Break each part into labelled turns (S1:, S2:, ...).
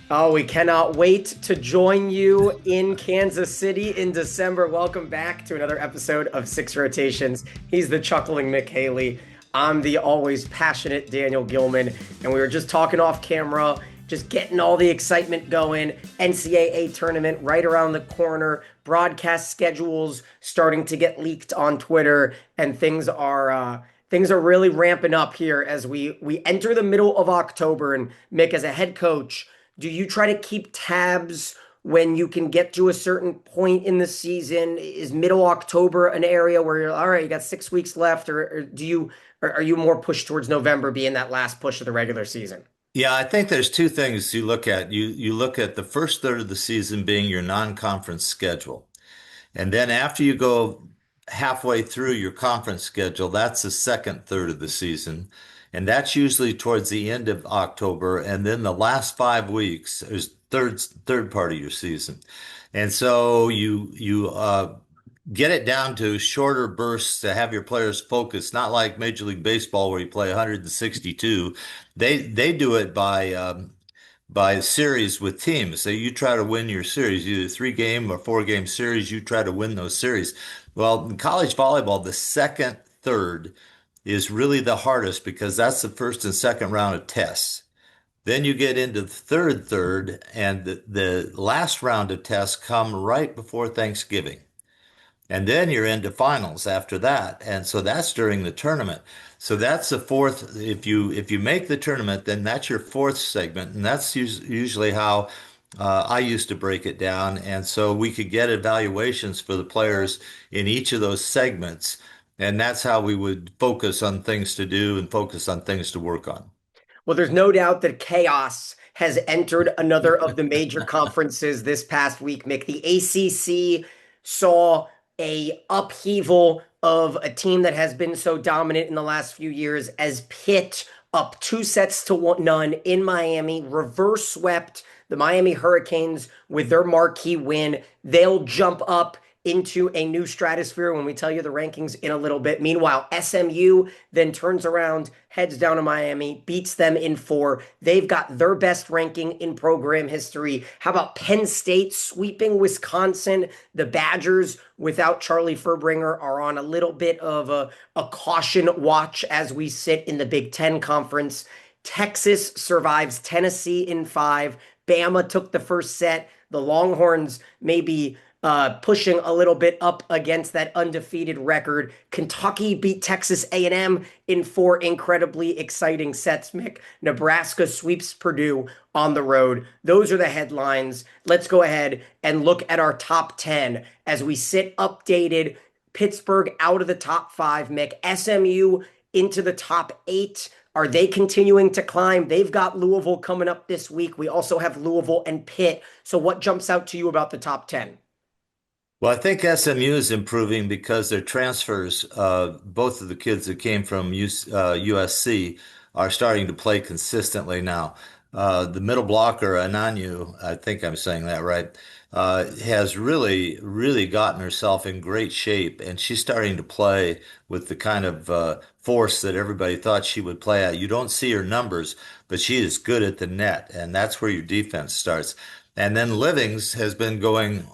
S1: Oh, we cannot wait to join you in Kansas City in December. Welcome back to another episode of Six Rotations. He's the chuckling Mick Haley. I'm the always passionate Daniel Gilman. And we were just talking off camera, just getting all the excitement going. NCAA tournament right around the corner, broadcast schedules starting to get leaked on Twitter, and things are really ramping up here as we enter the middle of October. And Mick, as a head coach, do you try to keep tabs when you can get to a certain point in the season? Is middle October an area where you're all right, you got 6 weeks left, or are you more pushed towards November being that last push of the regular season?
S2: Yeah, I think there's two things you look at. You look at the first third of the season being your non-conference schedule. And then after you go halfway through your conference schedule, that's the second third of the season. And that's usually towards the end of October. And then the last 5 weeks is third part of your season. And so you get it down to shorter bursts to have your players focus, not like Major League Baseball where you play 162. They do it by series with teams. So you try to win your series, either 3 game or 4 game series, you try to win those series. Well, in college volleyball, the second third is really the hardest because that's the first and second round of tests. Then you get into the third, and the last round of tests come right before Thanksgiving. And then you're into finals after that. And so that's during the tournament. So that's the fourth. If you make the tournament, then that's your fourth segment. And that's usually how I used to break it down. And so we could get evaluations for the players in each of those segments. And that's how we would focus on things to do and focus on things to work on.
S1: Well, there's no doubt that chaos has entered another of the major conferences this past week, Mick. The ACC saw a upheaval of a team that has been so dominant in the last few years as Pitt up 2 sets to none in Miami, reverse swept the Miami Hurricanes with their marquee win. They'll jump up into a new stratosphere when we tell you the rankings in a little bit. Meanwhile, SMU then turns around, heads down to Miami, beats them in four. They've got their best ranking in program history. How about Penn State sweeping Wisconsin? The Badgers, without Charlie Furbringer, are on a little bit of a caution watch as we sit in the Big Ten Conference. Texas survives Tennessee in five. Bama took the first set. The Longhorns maybe pushing a little bit up against that undefeated record. Kentucky beat Texas A&M in four incredibly exciting sets, Mick. Nebraska sweeps Purdue on the road. Those are the headlines. Let's go ahead and look at our top 10 as we sit updated. Pittsburgh out of the top five, Mick. SMU into the top eight. Are they continuing to climb? They've got Louisville coming up this week. We also have Louisville and Pitt. So what jumps out to you about the top 10?
S2: Well, I think SMU is improving because their transfers, both of the kids that came from USC, are starting to play consistently now. The middle blocker, Ananyu, I think I'm saying that right, has really gotten herself in great shape, and she's starting to play with the kind of force that everybody thought she would play at. You don't see her numbers, but she is good at the net, and that's where your defense starts. And then Livings has been going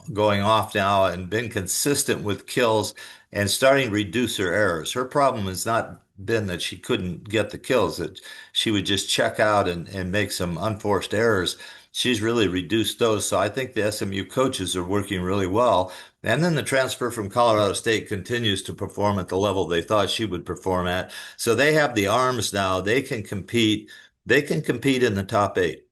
S2: off now and been consistent with kills and starting to reduce her errors. Her problem has not been that she couldn't get the kills, that she would just check out and make some unforced errors. She's really reduced those. So I think the SMU coaches are working really well. And then the transfer from Colorado State continues to perform at the level they thought she would perform at. So they have the arms now. They can compete. They can compete in the top eight.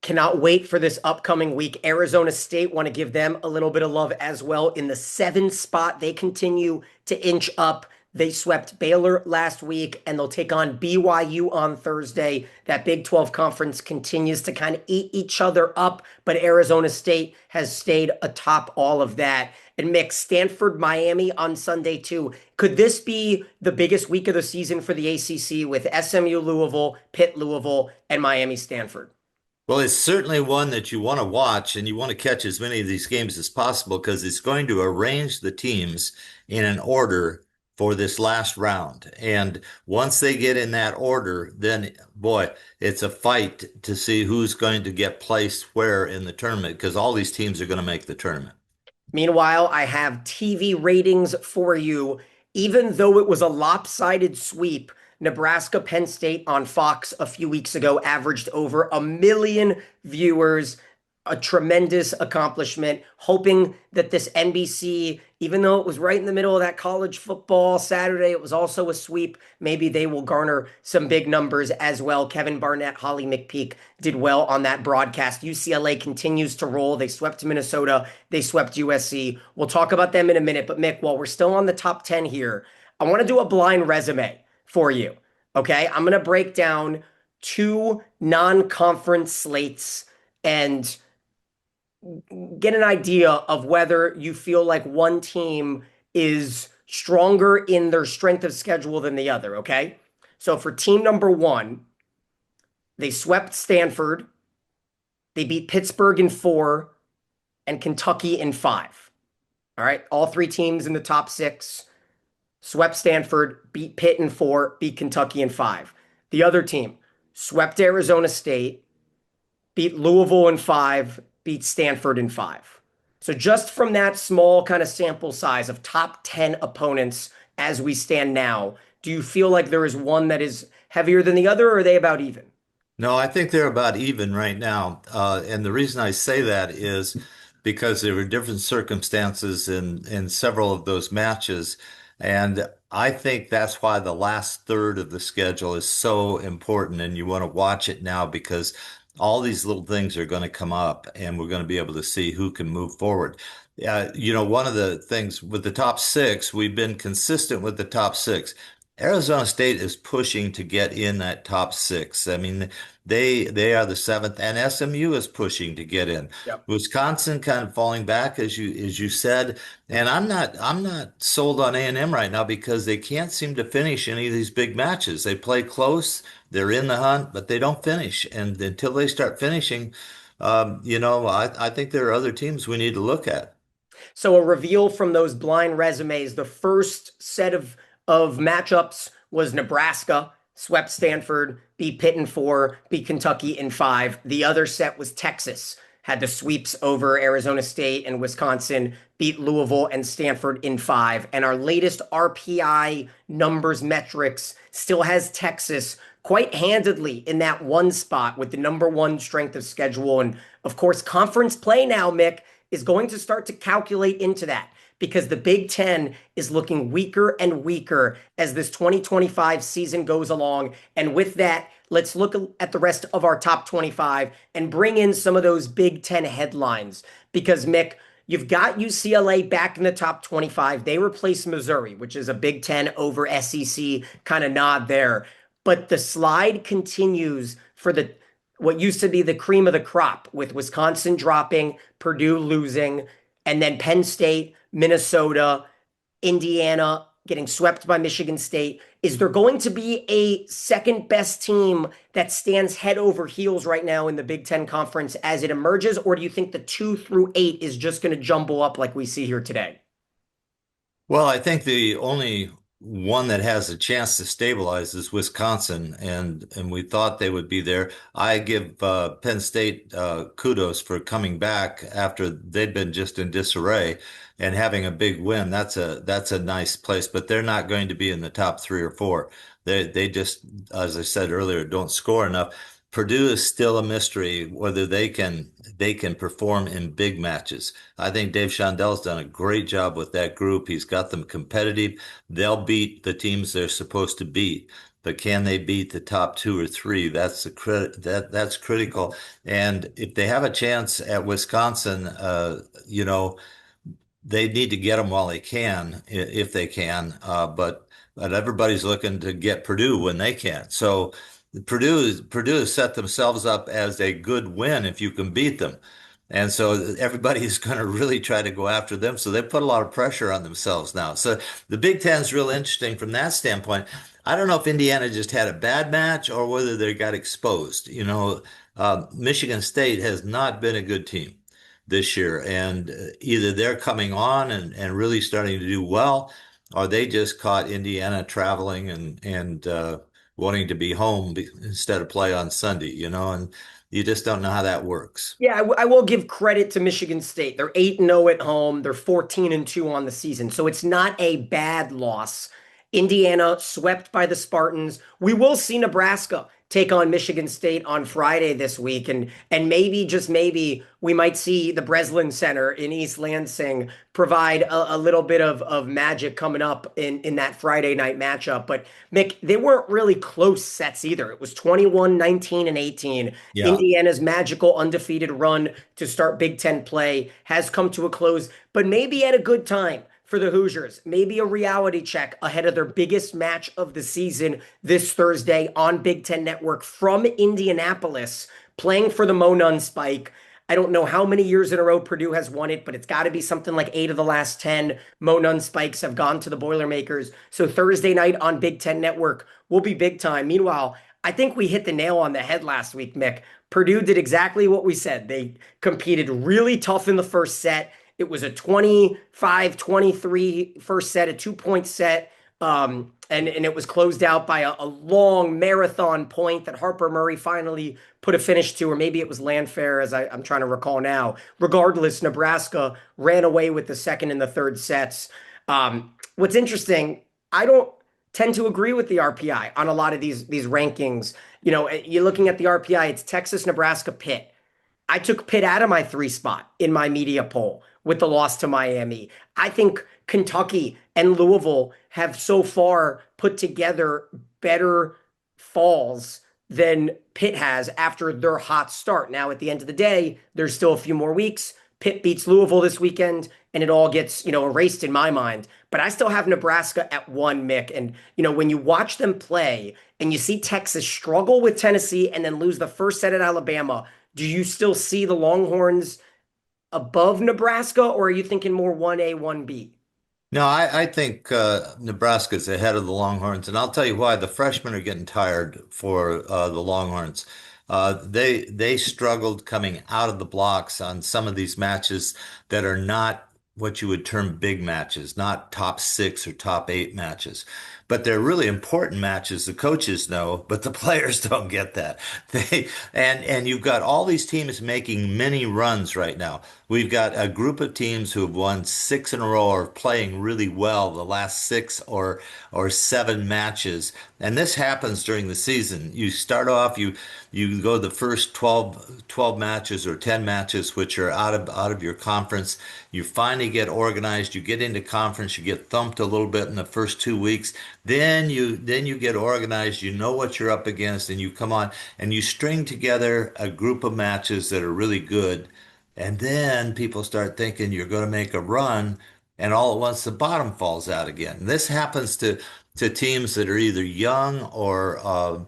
S1: Cannot wait for this upcoming week. Arizona State, want to give them a little bit of love as well. In the seventh spot, they continue to inch up. They swept Baylor last week, and they'll take on BYU on Thursday. That Big 12 conference continues to kind of eat each other up, but Arizona State has stayed atop all of that. And Mick, Stanford, Miami on Sunday too. Could this be the biggest week of the season for the ACC with SMU Louisville, Pitt Louisville, and Miami Stanford?
S2: Well, it's certainly one that you want to watch and you want to catch as many of these games as possible because it's going to arrange the teams in an order for this last round. And once they get in that order, then boy, it's a fight to see who's going to get placed where in the tournament because all these teams are going to make the tournament.
S1: Meanwhile, I have TV ratings for you. Even though it was a lopsided sweep, Nebraska Penn State on Fox a few weeks ago averaged over 1 million viewers. A tremendous accomplishment. Hoping that this NBC, even though it was right in the middle of that college football Saturday, it was also a sweep. Maybe they will garner some big numbers as well. Kevin Barnett, Holly McPeak did well on that broadcast. UCLA continues to roll. They swept Minnesota. They swept USC. We'll talk about them in a minute. But Mick, while we're still on the top 10 here, I want to do a blind resume for you. Okay. I'm going to break down two non-conference slates and get an idea of whether you feel like one team is stronger in their strength of schedule than the other, okay? So for team number one, they swept Stanford, they beat Pittsburgh in 4, and Kentucky in 5. All right, all three teams in the top 6 swept Stanford, beat Pitt in 4, beat Kentucky in 5. The other team swept Arizona State, beat Louisville in 5, beat Stanford in 5. So just from that small kind of sample size of top 10 opponents as we stand now, do you feel like there is one that is heavier than the other, or are they about even?
S2: No, I think they're about even right now. And the reason I say that is because there were different circumstances in several of those matches. And I think that's why the last third of the schedule is so important. And you want to watch it now because all these little things are going to come up and we're going to be able to see who can move forward. One of the things with the top six, we've been consistent with the top six. Arizona State is pushing to get in that top six. I mean, they are the seventh, and SMU is pushing to get in.
S1: Yep.
S2: Wisconsin kind of falling back, as you said, and I'm not sold on A&M right now because they can't seem to finish any of these big matches. They play close, they're in the hunt, but they don't finish. And until they start finishing, I think there are other teams we need to look at.
S1: So a reveal from those blind resumes, the first set of matchups was Nebraska, swept Stanford, beat Pitt in 4, beat Kentucky in 5. The other set was Texas, had the sweeps over Arizona State and Wisconsin, beat Louisville and Stanford in 5. And our latest RPI numbers metrics still has Texas quite handedly in that one spot with the number one strength of schedule. And of course, conference play now, Mick, is going to start to calculate into that because the Big Ten is looking weaker and weaker as this 2025 season goes along. And with that, let's look at the rest of our top 25 and bring in some of those Big Ten headlines. Because, Mick, you've got UCLA back in the top 25. They replaced Missouri, which is a Big Ten over SEC kind of nod there. But the slide continues for the what used to be the cream of the crop with Wisconsin dropping, Purdue losing, and then Penn State, Minnesota, Indiana getting swept by Michigan State. Is there going to be a second best team that stands head over heels right now in the Big Ten Conference as it emerges? Or do you think the 2 through 8 is just going to jumble up like we see here today?
S2: Well, I think the only one that has a chance to stabilize is Wisconsin, and we thought they would be there. I give Penn State kudos for coming back after they'd been just in disarray and having a big win. That's a nice place, but they're not going to be in the top 3 or 4. They just, as I said earlier, don't score enough. Purdue is still a mystery whether they can perform in big matches. I think Dave Shondel's done a great job with that group. He's got them competitive. They'll beat the teams they're supposed to beat, but can they beat the top 2 or 3? That's critical. And if they have a chance at Wisconsin, they need to get them while they can, if they can. But everybody's looking to get Purdue when they can. So Purdue has set themselves up as a good win if you can beat them. And so everybody is going to really try to go after them. So they put a lot of pressure on themselves now. So the Big Ten is real interesting from that standpoint. I don't know if Indiana just had a bad match or whether they got exposed. Michigan State has not been a good team this year, and either they're coming on and really starting to do well, or they just caught Indiana traveling and wanting to be home instead of play on Sunday, and you just don't know how that works.
S1: Yeah, I will give credit to Michigan State. They're 8-0 at home. They're 14-2 on the season. So it's not a bad loss. Indiana swept by the Spartans. We will see Nebraska take on Michigan State on Friday this week. And maybe, just maybe, we might see the Breslin Center in East Lansing provide a little bit of magic coming up in that Friday night matchup. But Mick, they weren't really close sets either. It was 21-19 and 18.
S2: Yeah.
S1: Indiana's magical undefeated run to start Big Ten play has come to a close, but maybe at a good time for the Hoosiers. Maybe a reality check ahead of their biggest match of the season this Thursday on Big Ten Network from Indianapolis, playing for the Monon Spike. I don't know how many years in a row Purdue has won it, but it's got to be something like 8 of the last 10. Monon Spikes have gone to the Boilermakers. So Thursday night on Big Ten Network will be big time. Meanwhile, I think we hit the nail on the head last week, Mick. Purdue did exactly what we said. They competed really tough in the first set. It was a 25-23 first set, a 2-point set. And it was closed out by a long marathon point that Harper Murray finally put a finish to, or maybe it was Landfair, as I'm trying to recall now. Regardless, Nebraska ran away with the second and the third sets. What's interesting, I don't tend to agree with the RPI on a lot of these rankings. You're looking at the RPI, it's Texas, Nebraska, Pitt. I took Pitt out of my 3 spot in my media poll with the loss to Miami. I think Kentucky and Louisville have so far put together better falls than Pitt has after their hot start. Now, at the end of the day, there's still a few more weeks. Pitt beats Louisville this weekend, and it all gets, erased in my mind. But I still have Nebraska at 1, Mick. And, when you watch them play and you see Texas struggle with Tennessee and then lose the first set at Alabama, do you still see the Longhorns above Nebraska, or are you thinking more 1A, 1B?
S2: No, I think Nebraska's ahead of the Longhorns, and I'll tell you why. The freshmen are getting tired for the Longhorns. They struggled coming out of the blocks on some of these matches that are not what you would term big matches, not top six or top eight matches. But they're really important matches. The coaches know, but the players don't get that. And you've got all these teams making many runs right now. We've got a group of teams who have won 6 in a row or playing really well the last 6 or 7 matches. And this happens during the season. You start off, you go the first 12 matches or 10 matches, which are out of your conference. You finally get organized. You get into conference. You get thumped a little bit in the first 2 weeks. Then you get organized. You know what you're up against, and you come on and you string together a group of matches that are really good. And then people start thinking you're going to make a run, and all at once the bottom falls out again. This happens to teams that are either young or are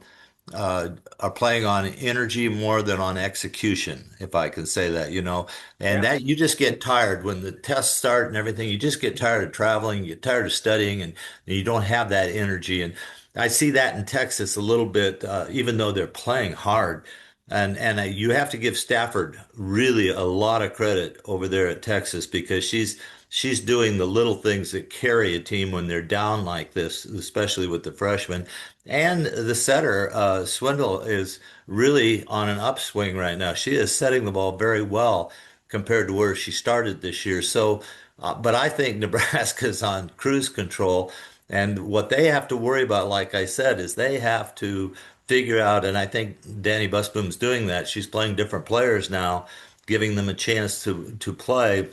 S2: playing on energy more than on execution, if I can say that. And
S1: Yeah.
S2: that you just get tired when the tests start and everything. You just get tired of traveling, you get tired of studying, and you don't have that energy. And I see that in Texas a little bit, even though they're playing hard. And you have to give Stafford really a lot of credit over there at Texas because she's doing the little things that carry a team when they're down like this, especially with the freshmen. And the setter, Swindle, is really on an upswing right now. She is setting the ball very well compared to where she started this year. So, but I think Nebraska's on cruise control. And what they have to worry about, like I said, is they have to figure out, and I think Danny Busboom's doing that. She's playing different players now, giving them a chance to play,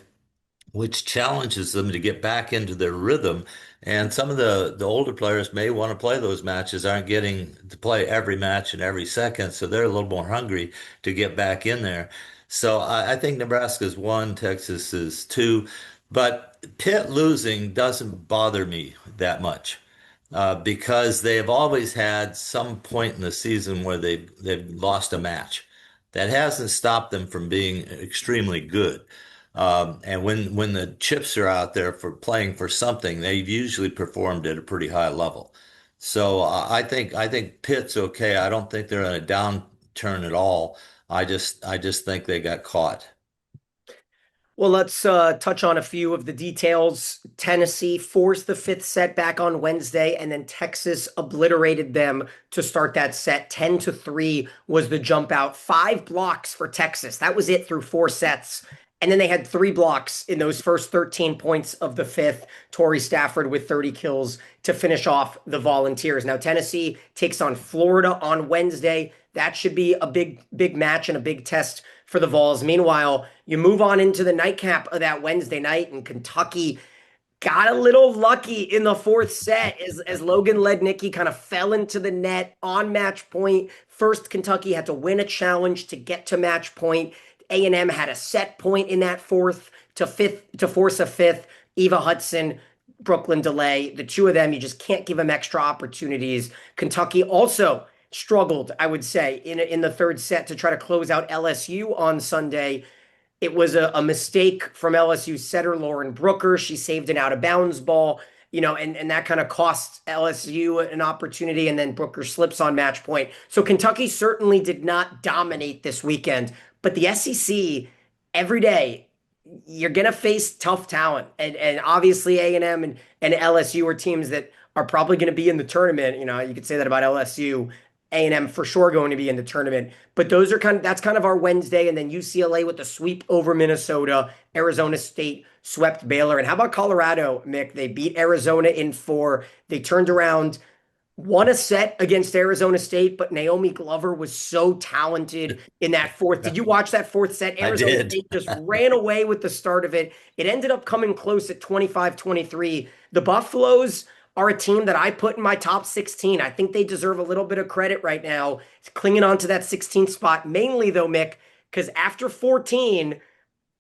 S2: which challenges them to get back into their rhythm. And some of the older players may want to play those matches, aren't getting to play every match and every second, so they're a little more hungry to get back in there. So I think Nebraska's 1, Texas is 2, but Pitt losing doesn't bother me that much. Because they have always had some point in the season where they've lost a match. That hasn't stopped them from being extremely good. And when the chips are out there for playing for something, they've usually performed at a pretty high level. So I think Pitt's okay. I don't think they're in a downturn at all. I just think they got caught.
S1: Well, let's touch on a few of the details. Tennessee forced the fifth set back on Wednesday, and then Texas obliterated them to start that set. 10-3 was the jump out. 5 blocks for Texas. That was it through 4 sets. And then they had 3 blocks in those first 13 points of the fifth. Torrey Stafford with 30 kills to finish off the Volunteers. Now, Tennessee takes on Florida on Wednesday. That should be a big match and a big test for the Vols. Meanwhile, you move on into the nightcap of that Wednesday night, and Kentucky got a little lucky in the fourth set as Logan Lednicki kind of fell into the net on match point. First, Kentucky had to win a challenge to get to match point. A&M had a set point in that fourth to force a fifth. Eva Hudson, Brooklyn delay. The two of them, you just can't give them extra opportunities. Kentucky also struggled, I would say, in the third set to try to close out LSU on Sunday. It was a mistake from LSU setter Lauren Brooker. She saved an out of bounds ball, and that kind of cost LSU an opportunity. And then Brooker slips on match point. So Kentucky certainly did not dominate this weekend, but the SEC every day you're gonna face tough talent, and obviously A&M and LSU are teams that are probably going to be in the tournament. You could say that about LSU. A&M for sure going to be in the tournament. But that's kind of our Wednesday. And then UCLA with the sweep over Minnesota. Arizona State swept Baylor. And how about Colorado, Mick? They beat Arizona in 4. They turned around, won a set against Arizona State, but Naomi Glover was so talented in that fourth. Did you watch that fourth set?
S2: I
S1: Arizona
S2: did.
S1: State just ran away with the start of it. It ended up coming close at 25-23. The Buffaloes are a team that I put in my top 16. I think they deserve a little bit of credit right now, clinging on to that 16th spot, mainly though, Mick, because after 14,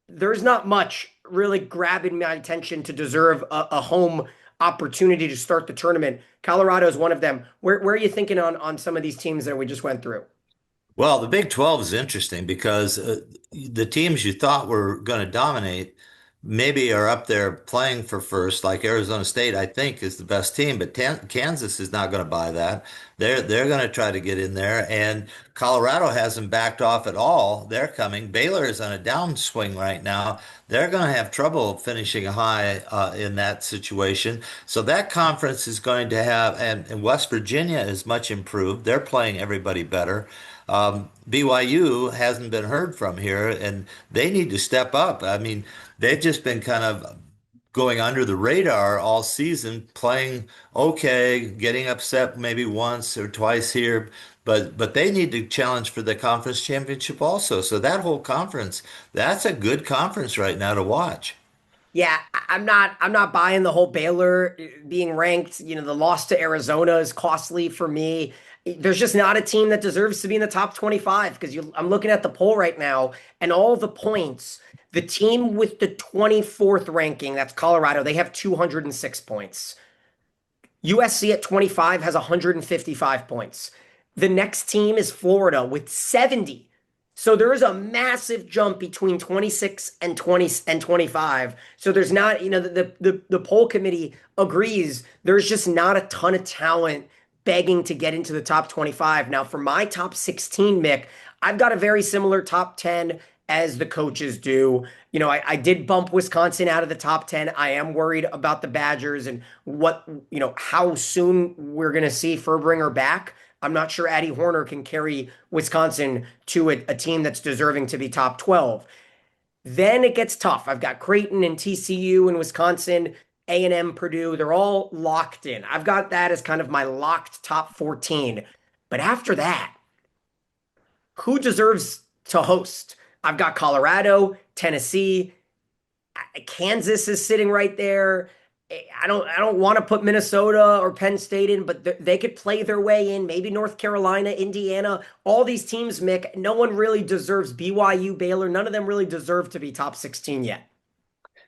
S1: there's not much really grabbing my attention to deserve a home opportunity to start the tournament. Colorado is one of them. Where are you thinking on some of these teams that we just went through?
S2: Well, the Big 12 is interesting because the teams you thought were going to dominate maybe are up there playing for first, like Arizona State, I think is the best team, but Kansas is not going to buy that. They're going to try to get in there, and Colorado hasn't backed off at all. They're coming. Baylor is on a downswing right now. They're going to have trouble finishing high in that situation. So that conference is going to have, and West Virginia is much improved. They're playing everybody better. BYU hasn't been heard from here, and they need to step up. I mean, they've just been kind of going under the radar all season, playing okay, getting upset maybe once or twice here, but they need to challenge for the conference championship also. So that whole conference, that's a good conference right now to watch.
S1: Yeah, I'm not buying the whole Baylor being ranked. The loss to Arizona is costly for me. There's just not a team that deserves to be in the top 25 because I'm looking at the poll right now and all the points. The team with the 24th ranking, that's Colorado, they have 206 points. USC at 25 has 155 points. The next team is Florida with 70. So there is a massive jump between 26 and 20 and 25. So there's not, the poll committee agrees there's just not a ton of talent begging to get into the top 25. Now, for my top 16, Mick, I've got a very similar top 10 as the coaches do. I did bump Wisconsin out of the top 10. I am worried about the Badgers and how soon we're going to see Furbringer back. I'm not sure Addie Horner can carry Wisconsin to a team that's deserving to be top 12. Then it gets tough. I've got Creighton and TCU and Wisconsin, A&M, Purdue. They're all locked in. I've got that as kind of my locked top 14. But after that, who deserves to host? I've got Colorado, Tennessee, Kansas is sitting right there. I don't want to put Minnesota or Penn State in, but they could play their way in. Maybe North Carolina, Indiana, all these teams, Mick. No one really deserves BYU, Baylor. None of them really deserve to be top 16 yet.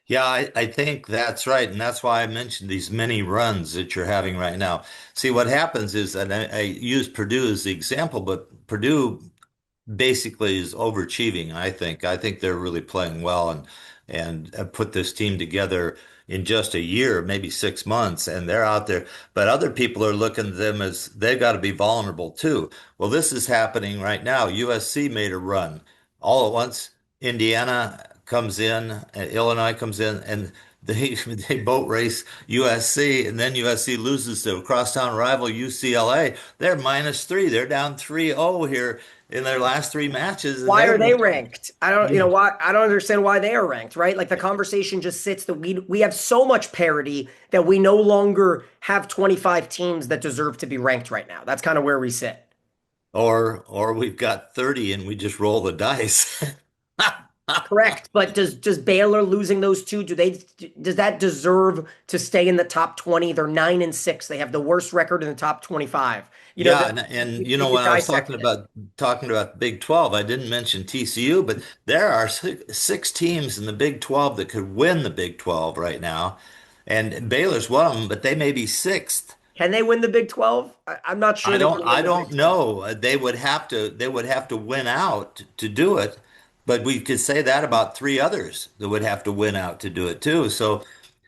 S2: Yeah, I think that's right. And that's why I mentioned these mini runs that you're having right now. See, what happens is, and I use Purdue as the example, but Purdue basically is overachieving, I think. I think they're really playing well and have put this team together in just a year, maybe 6 months, and they're out there. But other people are looking at them as they've got to be vulnerable too. Well, this is happening right now. USC made a run all at once. Indiana comes in, Illinois comes in, and they they boat race USC, and then USC loses to a crosstown rival UCLA. They're -3. They're down 3-0 here in their last three matches, and
S1: Why
S2: they're
S1: are they ranked? I don't,
S2: yeah.
S1: why I don't understand why they are ranked, right? Like the conversation just sits that we have so much parity that we no longer have 25 teams that deserve to be ranked right now. That's kind of where we sit.
S2: Or we've got 30 and we just roll the dice.
S1: Correct, but does Baylor losing those two, does that deserve to stay in the top 20? They're 9-6. They have the worst record in the top 25.
S2: Yeah, and you
S1: We
S2: know
S1: could
S2: when I was
S1: dissect it.
S2: talking about Big 12, I didn't mention TCU, but there are six teams in the Big 12 that could win the Big 12 right now, and Baylor's one of them, but they may be sixth.
S1: Can they win the Big 12? I'm not sure they can win
S2: I
S1: the Big
S2: don't
S1: 12.
S2: know. They would have to win out to do it, but we could say that about three others that would have to win out to do it too. So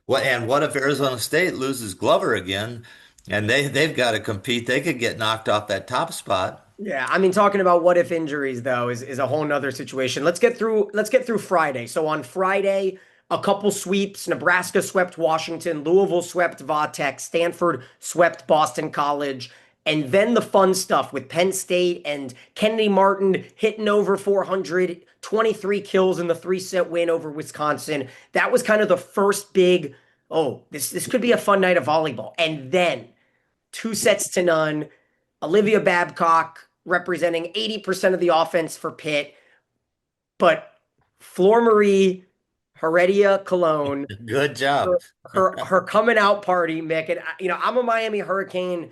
S2: what if Arizona State loses Glover again and they've got to compete? They could get knocked off that top spot.
S1: Yeah, I mean, talking about what if injuries though is a whole nother situation. Let's get through Friday. So on Friday, a couple sweeps. Nebraska swept Washington, Louisville swept Tech, Stanford swept Boston College, and then the fun stuff with Penn State and Kennedy Martin hitting over 400, 23 kills in the three-set win over Wisconsin. That was kind of the first big, oh, this could be a fun night of volleyball. And then 2-0. Olivia Babcock representing 80% of the offense for Pitt, but Flor Marie Heredia Cologne,
S2: Good job.
S1: her coming out party, Mick, and I'm a Miami Hurricane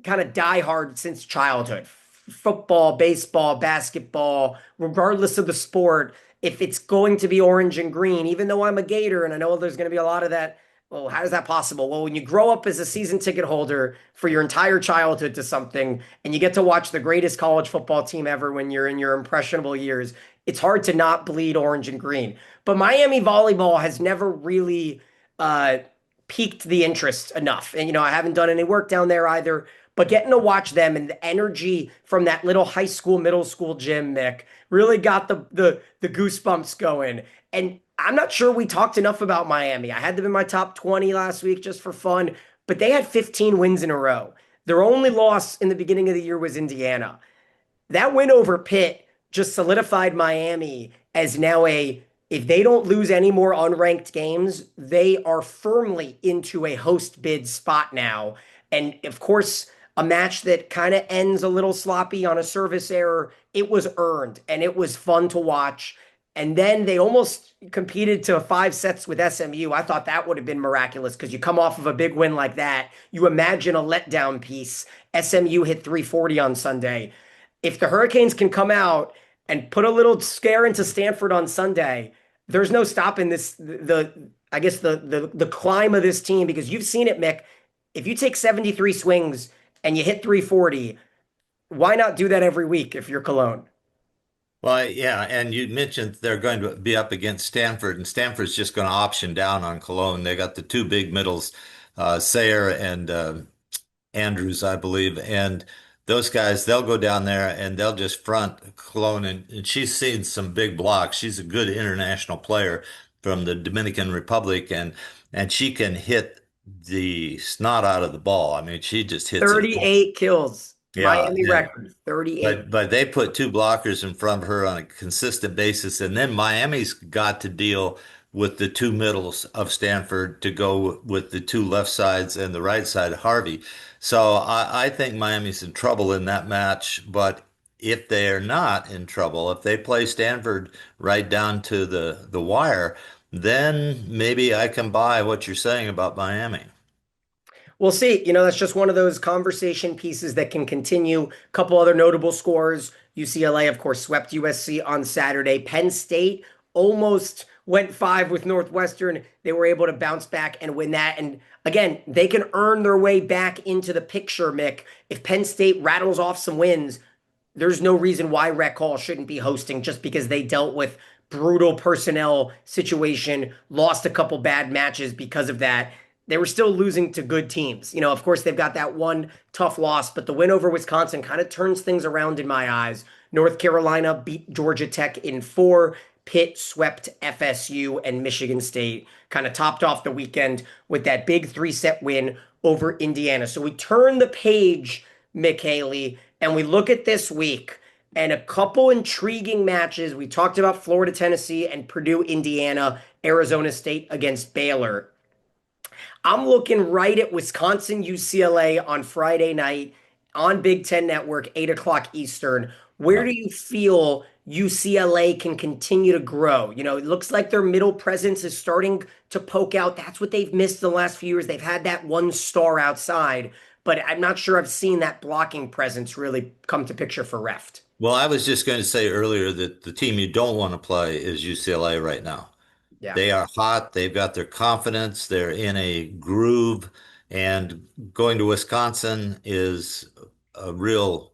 S1: kind of diehard since childhood. Football, baseball, basketball, regardless of the sport, if it's going to be orange and green, even though I'm a Gator and I know there's going to be a lot of that. Well, how is that possible? Well, when you grow up as a season ticket holder for your entire childhood to something and you get to watch the greatest college football team ever when you're in your impressionable years, it's hard to not bleed orange and green. But Miami volleyball has never really uh, piqued the interest enough. And, I haven't done any work down there either. But getting to watch them and the energy from that little high school, middle school gym, Mick, really got the goosebumps going. And I'm not sure we talked enough about Miami. I had them in my top 20 last week just for fun, but they had 15 wins in a row. Their only loss in the beginning of the year was Indiana. That win over Pitt just solidified Miami as now if they don't lose any more unranked games, they are firmly into a host bid spot now. And of course, a match that kind of ends a little sloppy on a service error, it was earned and it was fun to watch. And then they almost competed to 5 sets with SMU. I thought that would have been miraculous because you come off of a big win like that. You imagine a letdown piece. SMU hit 340 on Sunday. If the Hurricanes can come out and put a little scare into Stanford on Sunday, there's no stopping this I guess the climb of this team because you've seen it, Mick. If you take 73 swings and you hit 340, why not do that every week if you're Cologne?
S2: Well, yeah, and you mentioned they're going to be up against Stanford, and Stanford's just going to option down on Cologne. They got the two big middles, Sayer and Andrews, I believe, and those guys, they'll go down there and they'll just front Cologne, and she's seen some big blocks. She's a good international player from the Dominican Republic, and she can hit the snot out of the ball. I mean, she just hits it.
S1: 38 kills.
S2: Yeah,
S1: Miami
S2: and
S1: record, 38.
S2: but they put two blockers in front of her on a consistent basis, and then Miami's got to deal with the two middles of Stanford to go with the two left sides and the right side of Harvey. So I think Miami's in trouble in that match. But if they are not in trouble, if they play Stanford right down to the wire, then maybe I can buy what you're saying about Miami.
S1: We'll see. That's just one of those conversation pieces that can continue. A couple other notable scores. UCLA, of course, swept USC on Saturday. Penn State almost went 5 with Northwestern. They were able to bounce back and win that. And again, they can earn their way back into the picture, Mick. If Penn State rattles off some wins, there's no reason why Rec Hall shouldn't be hosting just because they dealt with brutal personnel situation, lost a couple bad matches because of that. They were still losing to good teams. Of course, they've got that one tough loss, but the win over Wisconsin kind of turns things around in my eyes. North Carolina beat Georgia Tech in 4. Pitt swept FSU, and Michigan State kind of topped off the weekend with that big three-set win over Indiana. So we turn the page, Mick Haley, and we look at this week and a couple intriguing matches. We talked about Florida, Tennessee, and Purdue, Indiana, Arizona State against Baylor. I'm looking right at Wisconsin, UCLA on Friday night on Big Ten Network, 8 o'clock Eastern. Where
S2: Yeah.
S1: do you feel UCLA can continue to grow? It looks like their middle presence is starting to poke out. That's what they've missed the last few years. They've had that one star outside, but I'm not sure I've seen that blocking presence really come to picture for Reft.
S2: Well, I was just going to say earlier that the team you don't want to play is UCLA right now.
S1: Yeah.
S2: They are hot. They've got their confidence. They're in a groove. And going to Wisconsin is a real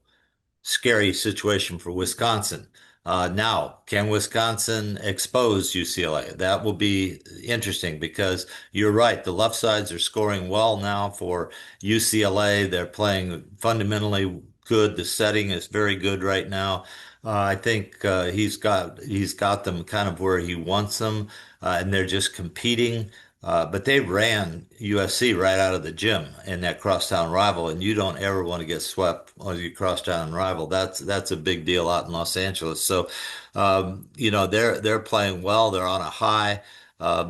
S2: scary situation for Wisconsin. Now, can Wisconsin expose UCLA? That will be interesting because you're right. The left sides are scoring well now for UCLA. They're playing fundamentally good. The setting is very good right now. I think he's got them kind of where he wants them, and they're just competing. But they ran USC right out of the gym in that crosstown rival, and you don't ever want to get swept on your crosstown rival. That's a big deal out in Los Angeles. So, they're playing well. They're on a high.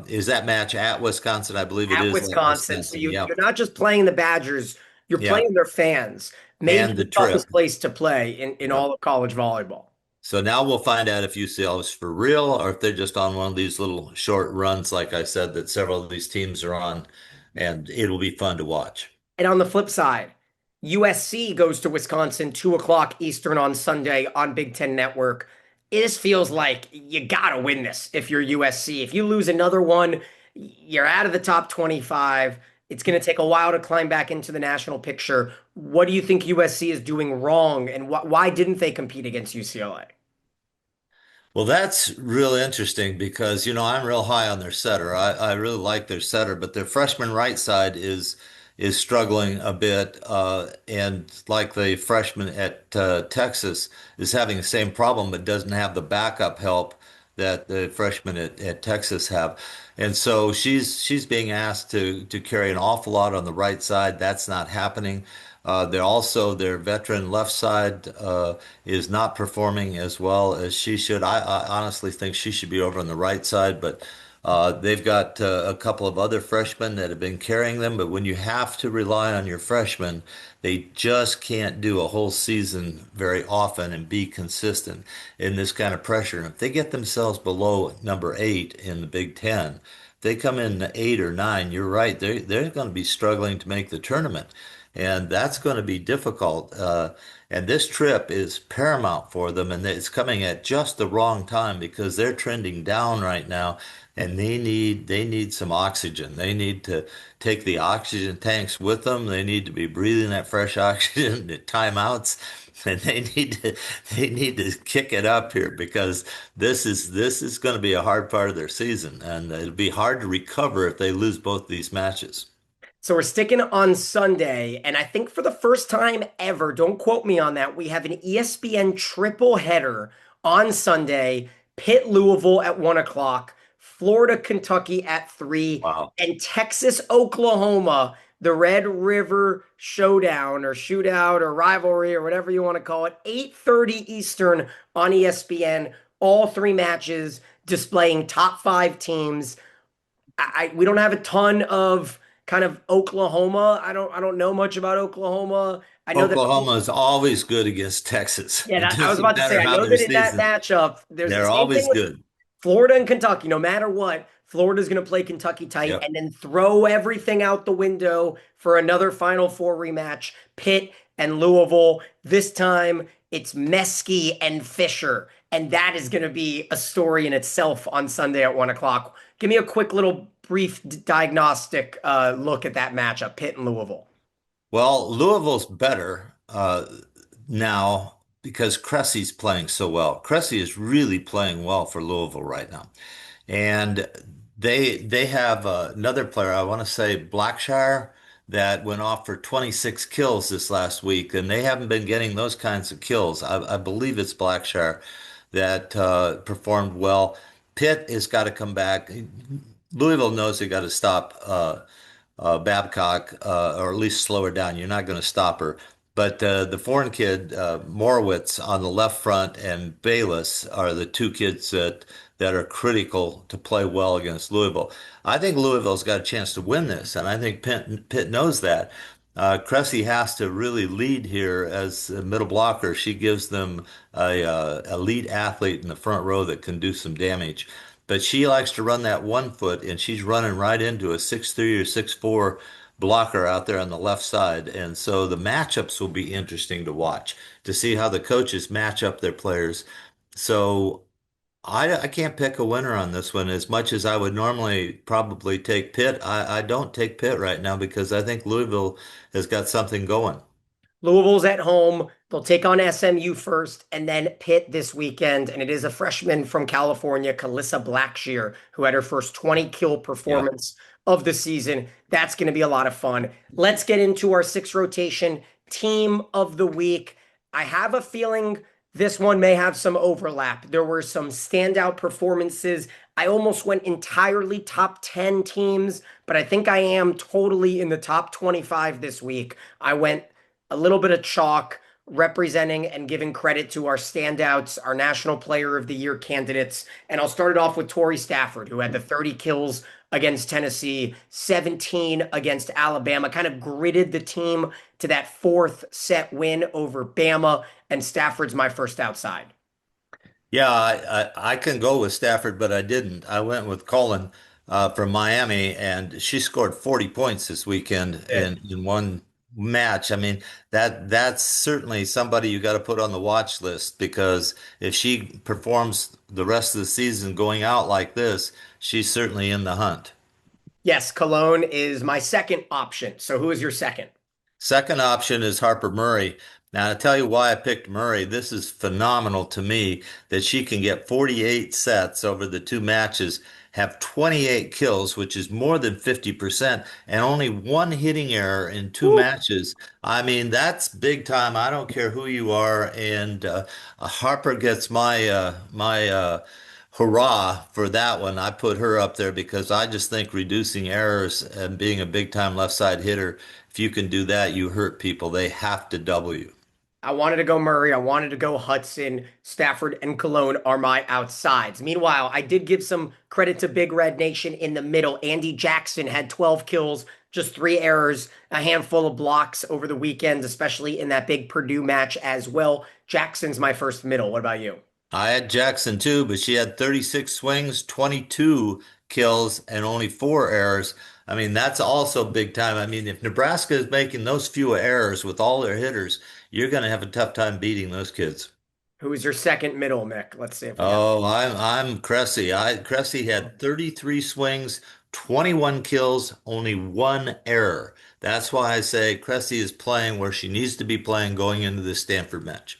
S2: Is that match at Wisconsin? I believe it
S1: At
S2: is at
S1: Wisconsin. So
S2: Wisconsin.
S1: you,
S2: Yeah,
S1: you're not just playing the Badgers, you're
S2: yeah,
S1: playing their fans. Maybe
S2: and
S1: the
S2: the trip.
S1: toughest place to play in
S2: Yeah.
S1: all of college volleyball.
S2: So now we'll find out if UCL is for real or if they're just on one of these little short runs, like I said, that several of these teams are on, and it'll be fun to watch.
S1: And on the flip side, USC goes to Wisconsin, 2 o'clock Eastern on Sunday on Big Ten Network. It just feels like you got to win this if you're USC. If you lose another one, you're out of the top 25. It's going to take a while to climb back into the national picture. What do you think USC is doing wrong, and why didn't they compete against UCLA?
S2: Well, that's real interesting because, I'm real high on their setter. I really like their setter, but their freshman right side is struggling a bit, and like the freshman at Texas is having the same problem, but doesn't have the backup help that the freshmen at Texas have. And so she's being asked to carry an awful lot on the right side. That's not happening. Their veteran left side is not performing as well as she should. I honestly think she should be over on the right side, but they've got a couple of other freshmen that have been carrying them. But when you have to rely on your freshmen, they just can't do a whole season very often and be consistent in this kind of pressure. And if they get themselves below number 8 in the Big Ten, if they come in 8 or 9, you're right, they're going to be struggling to make the tournament. And that's going to be difficult. And this trip is paramount for them, and it's coming at just the wrong time because they're trending down right now, and they need some oxygen. They need to take the oxygen tanks with them. They need to be breathing that fresh oxygen at timeouts, and they need to kick it up here because this is going to be a hard part of their season, and it'll be hard to recover if they lose both these matches.
S1: So we're sticking on Sunday, and I think for the first time ever, don't quote me on that, we have an ESPN triple header on Sunday, Pitt Louisville at 1 o'clock, Florida Kentucky at 3,
S2: Wow.
S1: and Texas Oklahoma, the Red River Showdown or shootout or rivalry or whatever you want to call it, 8:30 Eastern on ESPN. All three matches displaying top five teams. We don't have a ton of kind of Oklahoma. I don't know much about Oklahoma. I know that
S2: Oklahoma is always good against Texas.
S1: yeah,
S2: It
S1: I was
S2: doesn't
S1: about to say
S2: matter
S1: I
S2: how
S1: know
S2: their
S1: that in that
S2: season,
S1: matchup, there's the
S2: they're
S1: same thing
S2: always
S1: with
S2: good.
S1: Florida and Kentucky. No matter what, Florida's going to play Kentucky tight
S2: Yep.
S1: and then throw everything out the window for another Final Four rematch. Pitt and Louisville. This time it's Meskey and Fisher. And that is going to be a story in itself on Sunday at 1 o'clock. Give me a quick little brief diagnostic look at that matchup, Pitt and Louisville.
S2: Well, Louisville's better now because Cressy's playing so well. Cressy is really playing well for Louisville right now. And they have another player, I want to say Blackshire, that went off for 26 kills this last week, and they haven't been getting those kinds of kills. I believe it's Blackshire that performed well. Pitt has got to come back. Louisville knows they got to stop Babcock, or at least slow her down. You're not going to stop her. But the foreign kid, Morowitz on the left front and Bayless are the two kids that are critical to play well against Louisville. I think Louisville's got a chance to win this, and I think Pitt knows that. Cressy has to really lead here as a middle blocker. She gives them a elite athlete in the front row that can do some damage. But she likes to run that 1 foot, and she's running right into a 6'3" or 6'4" blocker out there on the left side. And so the matchups will be interesting to watch to see how the coaches match up their players. So I can't pick a winner on this one as much as I would normally probably take Pitt. I don't take Pitt right now because I think Louisville has got something going.
S1: Louisville's at home. They'll take on SMU first and then Pitt this weekend. And it is a freshman from California, Kalissa Blackshear, who had her first 20 kill
S2: Yeah.
S1: performance of the season. That's going to be a lot of fun. Let's get into our six rotation team of the week. I have a feeling this one may have some overlap. There were some standout performances. I almost went entirely top 10 teams, but I think I am totally in the top 25 this week. I went a little bit of chalk representing and giving credit to our standouts, our National Player of the Year candidates. And I'll start it off with Torrey Stafford, who had the 30 kills against Tennessee, 17 against Alabama, kind of gritted the team to that fourth set win over Bama. And Stafford's my first outside.
S2: Yeah, I can go with Stafford, but I didn't. I went with Colin from Miami, and she scored 40 points this weekend in one match. I mean, that's certainly somebody you got to put on the watch list because if she performs the rest of the season going out like this, she's certainly in the hunt.
S1: Yes, Cologne is my second option. So who is your second?
S2: Second option is Harper Murray. Now, I'll tell you why I picked Murray. This is phenomenal to me that she can get 48 sets over the two matches, have 28 kills, which is more than 50%, and only one hitting error in two
S1: Woo.
S2: matches. I mean, that's big time. I don't care who you are. And Harper gets my hurrah for that one. I put her up there because I just think reducing errors and being a big time left side hitter, if you can do that, you hurt people. They have to double you.
S1: I wanted to go Murray. I wanted to go Hudson. Stafford and Cologne are my outsides. Meanwhile, I did give some credit to Big Red Nation in the middle. Andy Jackson had 12 kills, just three errors, a handful of blocks over the weekend, especially in that big Purdue match as well. Jackson's my first middle. What about you?
S2: I had Jackson too, but she had 36 swings, 22 kills, and only four errors. I mean, that's also big time. I mean, if Nebraska is making those few errors with all their hitters, you're going to have a tough time beating those kids.
S1: Who is your second middle, Mick? Let's see if we got.
S2: Oh, I'm Cressy. Cressy had 33 swings, 21 kills, only one error. That's why I say Cressy is playing where she needs to be playing going into the Stanford match.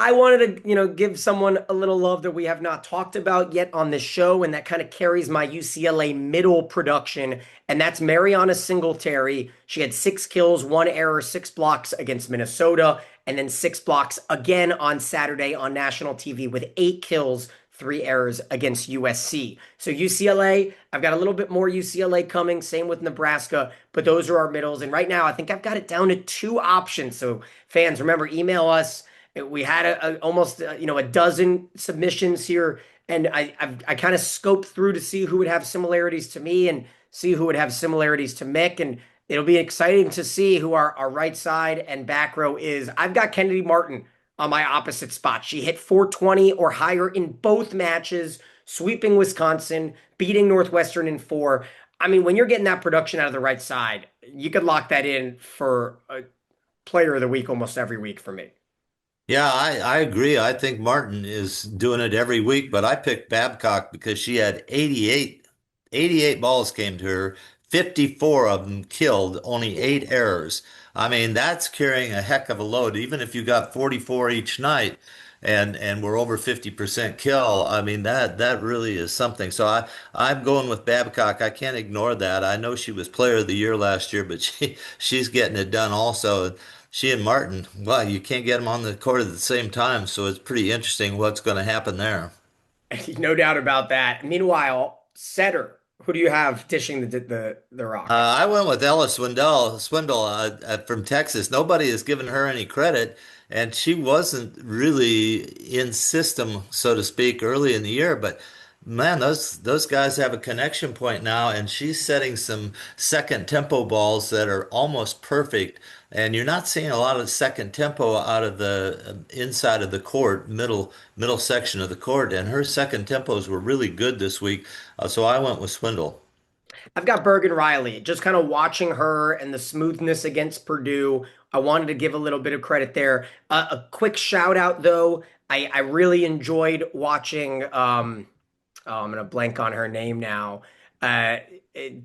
S1: I wanted to, give someone a little love that we have not talked about yet on this show, and that kind of carries my UCLA middle production, and that's Mariana Singletary. She had six kills, one error, six blocks against Minnesota, and then six blocks again on Saturday on national TV with eight kills, three errors against USC. So UCLA, I've got a little bit more UCLA coming, same with Nebraska, but those are our middles. And right now, I think I've got it down to two options. So fans, remember, email us. We had almost a dozen submissions here, and I kind of scoped through to see who would have similarities to me and see who would have similarities to Mick, and it'll be exciting to see who our right side and back row is. I've got Kennedy Martin on my opposite spot. She hit 420 or higher in both matches, sweeping Wisconsin, beating Northwestern in four. I mean, when you're getting that production out of the right side, you could lock that in for a player of the week almost every week for me.
S2: Yeah, I agree. I think Martin is doing it every week, but I picked Babcock because she had 88 balls came to her, 54 of them killed, only eight errors. I mean, that's carrying a heck of a load, even if you got 44 each night and we're over 50% kill. I mean, that really is something. So I'm going with Babcock. I can't ignore that. I know she was player of the year last year, but she's getting it done also. She and Martin, well, you can't get them on the court at the same time, so it's pretty interesting what's going to happen there.
S1: No doubt about that. Meanwhile, setter, who do you have dishing the rock?
S2: I went with Ella Swindle from Texas. Nobody has given her any credit, and she wasn't really in system, so to speak, early in the year. But man, those guys have a connection point now, and she's setting some second tempo balls that are almost perfect. And you're not seeing a lot of second tempo out of the inside of the court, middle section of the court. And her second tempos were really good this week. So I went with Swindle.
S1: I've got Bergen Riley. Just kind of watching her and the smoothness against Purdue. I wanted to give a little bit of credit there. A quick shout out though. I really enjoyed watching. Oh, I'm gonna blank on her name now. Uh, it-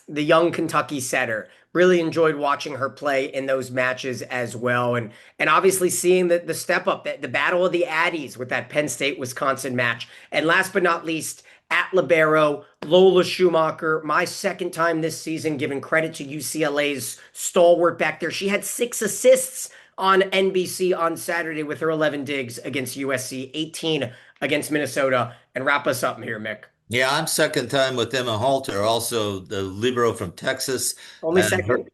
S1: the young Kentucky setter. Really enjoyed watching her play in those matches as well, and obviously seeing the step up, the battle of the Addies with that Penn State Wisconsin match. And last but not least, at libero, Lola Schumacher. My second time this season giving credit to UCLA's stalwart back there. She had 6 assists on NBC on Saturday with her 11 digs against USC, 18 against Minnesota, and wrap us up here, Mick.
S2: Yeah, I'm second time with Emma Halter, also the libero from Texas,
S1: Only
S2: and
S1: second.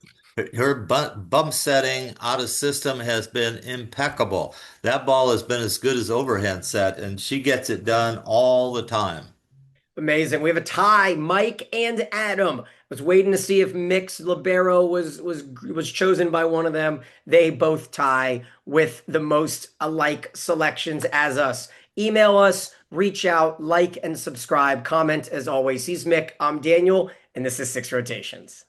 S2: her bump setting out of system has been impeccable. That ball has been as good as overhand set, and she gets it done all the time.
S1: Amazing. We have a tie, Mike and Adam. Was waiting to see if Mick's libero was chosen by one of them. They both tie with the most alike selections as us. Email us, reach out, like and subscribe, comment as always. He's Mick, I'm Daniel, and this is Six Rotations.